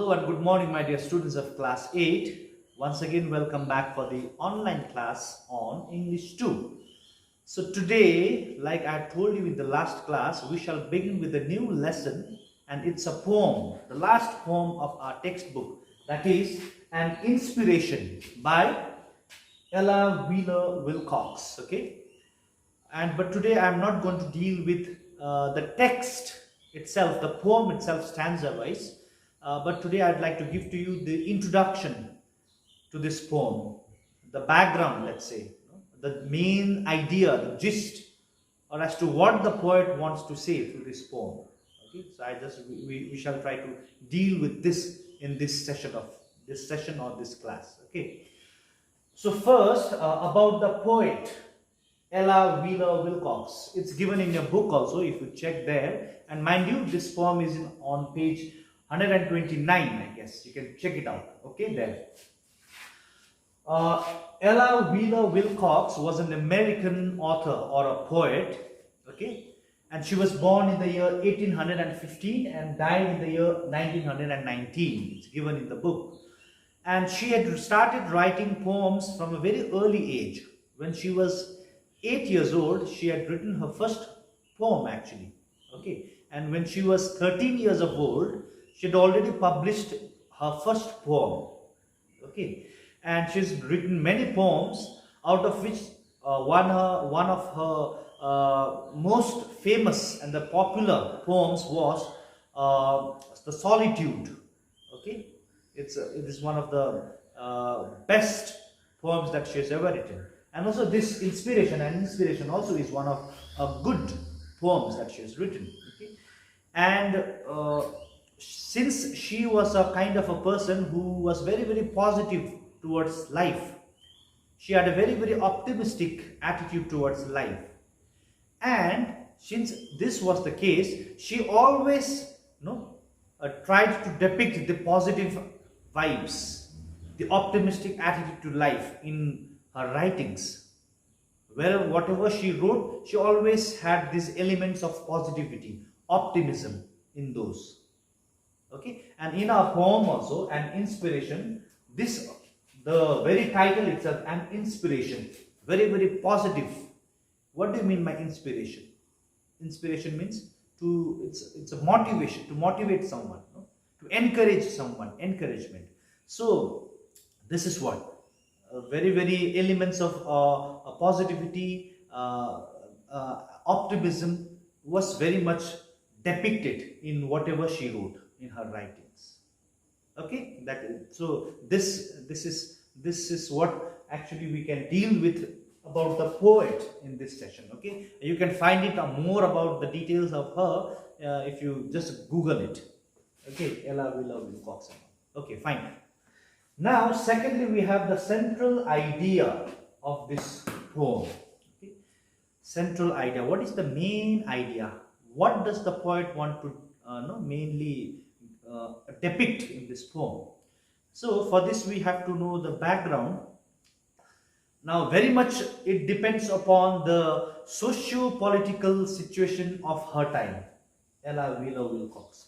Hello and good morning, my dear students of class 8. Once again, welcome back for the online class on English 2. So today, like I told you in the last class, we shall begin with a new lesson, and it's a poem, the last poem of our textbook, that is An Inspiration by Ella Wheeler Wilcox. Okay, but today I am not going to deal with the text itself, the poem itself, stanza wise. But today I'd like to give to you the introduction to this poem, the background, let's say, the main idea, the gist, or as to what the poet wants to say through this poem. Okay, so we shall try to deal with this in this session or this class. Okay, so first about the poet Ella Wheeler Wilcox. It's given in your book also, if you check there. And mind you, this poem is on page 129, I guess. You can check it out. Okay, there. Ella Wheeler Wilcox was an American author or a poet. Okay, and she was born in the year 1815 and died in the year 1919. It's given in the book. And she had started writing poems from a very early age. When she was 8 years old, she had written her first poem actually. Okay, and when she was 13 years of old, she had already published her first poem. Okay, and she's written many poems, out of which one of her most famous and the popular poems was The Solitude. Okay, it is one of the best poems that she has ever written. And also this Inspiration also is one of good poems that she has written. Okay? And since she was a kind of a person who was very, very positive towards life, she had a very, very optimistic attitude towards life. And since this was the case, she always tried to depict the positive vibes, the optimistic attitude to life in her writings. Whatever she wrote, she always had these elements of positivity, optimism in those. Okay, and in our poem also, An Inspiration, the very title itself, An Inspiration, very, very positive. What do you mean by inspiration? Inspiration means it's a motivation, to motivate someone, to encourage someone, encouragement. So this is what very, very elements of positivity, optimism was very much depicted in whatever she wrote in her writings. Okay, so this is what actually we can deal with about the poet in this session. Okay, you can find it more about the details of her if you just Google it. Okay, Ella Wheeler Wilcox. Okay, fine. Now, secondly, we have the central idea of this poem. Okay? Central idea. What is the main idea? What does the poet want to mainly depict in this poem? So, for this, we have to know the background. Now, very much it depends upon the socio-political situation of her time, Ella Wheeler Wilcox.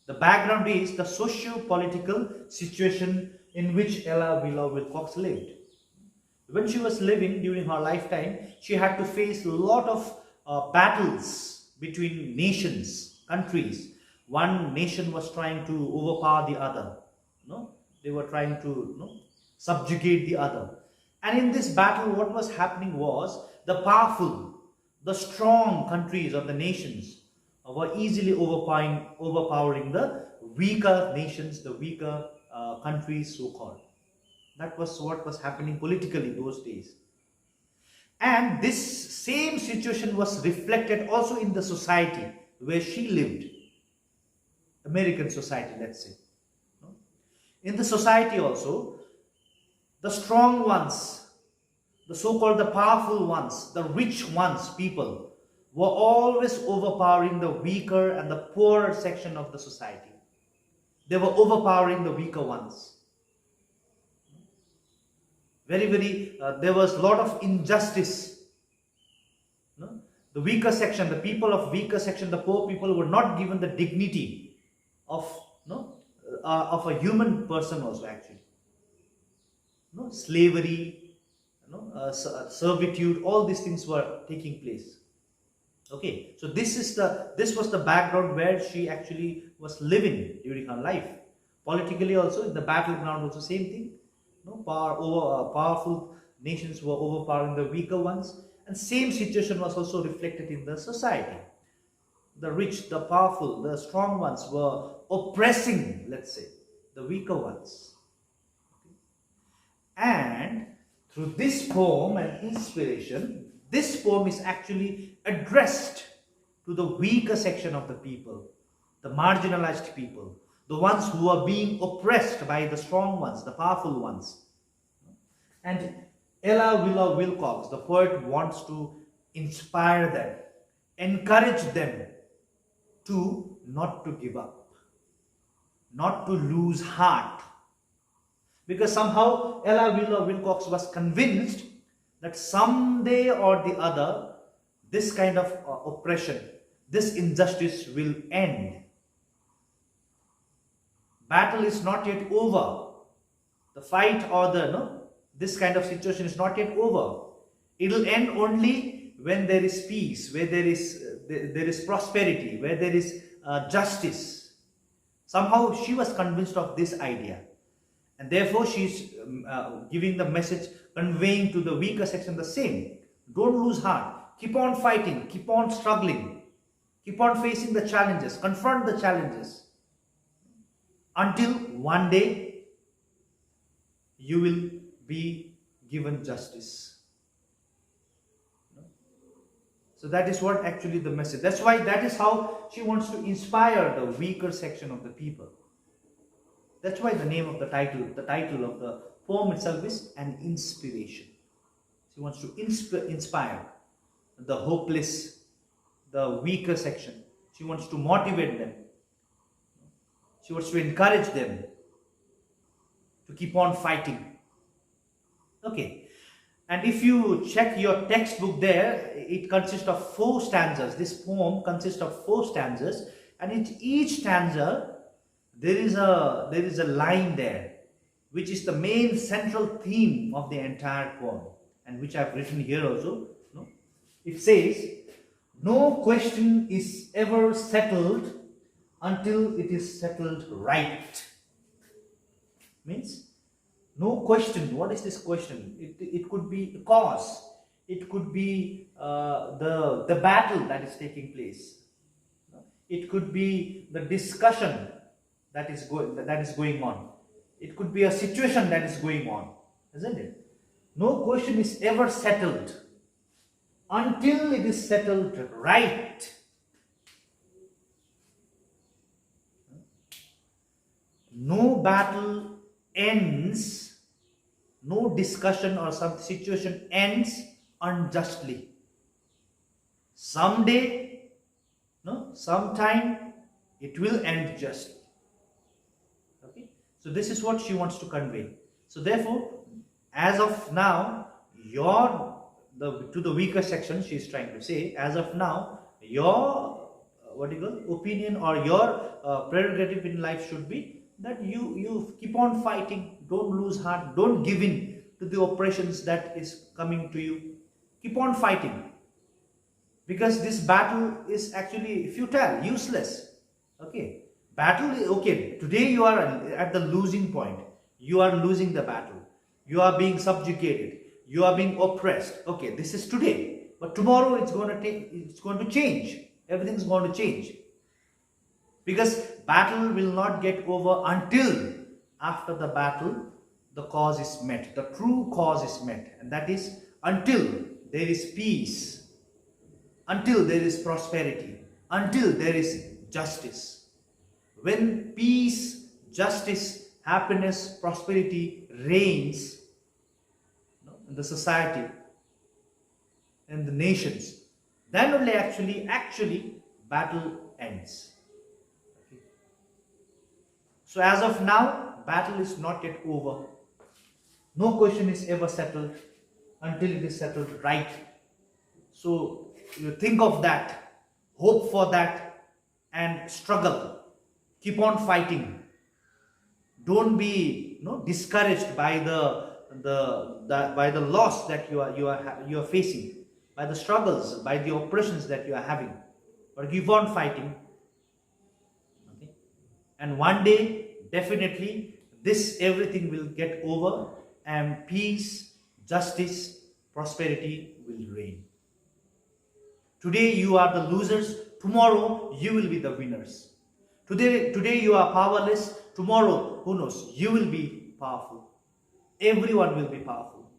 The background is the socio-political situation in which Ella Wheeler Wilcox lived. When she was living during her lifetime, she had to face a lot of battles between nations, countries. One nation was trying to overpower the other. They were trying to subjugate the other. And in this battle, what was happening was the powerful, the strong countries or the nations were easily overpowering the weaker nations, the weaker countries, so-called. That was what was happening politically those days. And this same situation was reflected also in the society where she lived. American society, let's say. In the society also, the strong ones, the so-called the powerful ones, the rich ones, people, were always overpowering the weaker and the poorer section of the society. They were overpowering the weaker ones. There was a lot of injustice. The weaker section, the people of weaker section, the poor people were not given the dignity of no, of a human person also actually. No, slavery, servitude, all these things were taking place. Okay, so this was the background where she actually was living during her life. Politically also, in the battleground also same thing. No, powerful nations were overpowering the weaker ones, and same situation was also reflected in the society. The rich, the powerful, the strong ones were oppressing, let's say, the weaker ones. And through this poem and inspiration, this poem is actually addressed to the weaker section of the people, the marginalized people, the ones who are being oppressed by the strong ones, the powerful ones. And Ella Wheeler Wilcox, the poet, wants to inspire them, encourage them to not to give up, not to lose heart. Because somehow Ella Wheeler Wilcox was convinced that someday or the other, this kind of oppression, this injustice will end. Battle is not yet over. The fight or this kind of situation is not yet over. It will end only when there is peace, where there is prosperity, where there is justice. Somehow she was convinced of this idea. And therefore she's giving the message, conveying to the weaker section the same. Don't lose heart. Keep on fighting. Keep on struggling. Keep on facing the challenges. Confront the challenges. Until one day you will be given justice. So that is what actually the message. That's why that is how she wants to inspire the weaker section of the people. That's why the name of the title of the poem itself is An Inspiration. She wants to inspire the hopeless, the weaker section. She wants to motivate them. She wants to encourage them to keep on fighting. Okay. And if you check your textbook there, it consists of 4 stanzas. This poem consists of 4 stanzas, and in each stanza there is a line there which is the main central theme of the entire poem, and which I have written here also. It says, "No question is ever settled until it is settled right." Means no question. What is this question? It could be a cause. It could be the battle that is taking place. It could be the discussion that is going on. It could be a situation that is going on, isn't it? No question is ever settled until it is settled right. No battle ends, no discussion or some situation ends unjustly. Someday, sometime, it will end justly. Okay, so this is what she wants to convey. So therefore, as of now, to the weaker section, she is trying to say, as of now, your opinion or your prerogative in life should be that you keep on fighting. Don't lose heart. Don't give in to the oppressions that is coming to you. Keep on fighting, because this battle is actually futile, useless. Okay, today you are at the losing point. You are losing the battle. You are being subjugated. You are being oppressed. Okay, this is today, but tomorrow it's going to change. Everything's going to change, because battle will not get over until after the battle the cause is met, the true cause is met, and that is until there is peace, until there is prosperity, until there is justice. When peace, justice, happiness, prosperity reigns in the society and the nations, then only actually battle ends. Okay. So as of now, battle is not yet over. No question is ever settled until it is settled right. So you think of that, hope for that, and struggle Keep on fighting. Don't be discouraged by the loss that you are facing, by the struggles, by the oppressions that you are having. But keep on fighting. Okay? And one day, definitely, this everything will get over, and peace, justice, prosperity will reign. Today you are the losers, tomorrow you will be the winners. Today you are powerless, tomorrow, who knows, you will be powerful. Everyone will be powerful.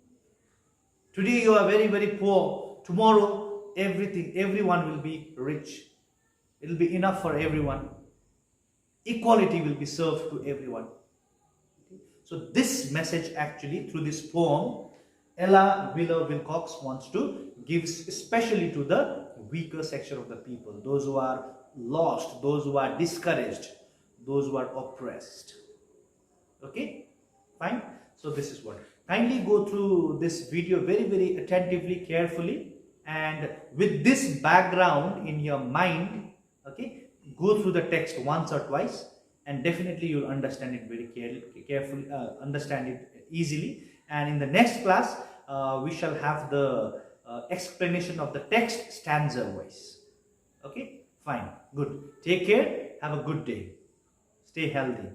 Today you are very, very poor, tomorrow everyone will be rich. It will be enough for everyone. Equality will be served to everyone. So this message actually, through this poem, Ella Wheeler Wilcox wants to give especially to the weaker section of the people, those who are lost, those who are discouraged, those who are oppressed. Okay, fine. So this is what. Kindly go through this video very, very attentively, carefully, and with this background in your mind, okay, go through the text once or twice, and definitely you'll understand it very carefully, understand it easily. And in the next class, we shall have the explanation of the text stanza wise. Okay, fine, good. Take care. Have a good day. Stay healthy.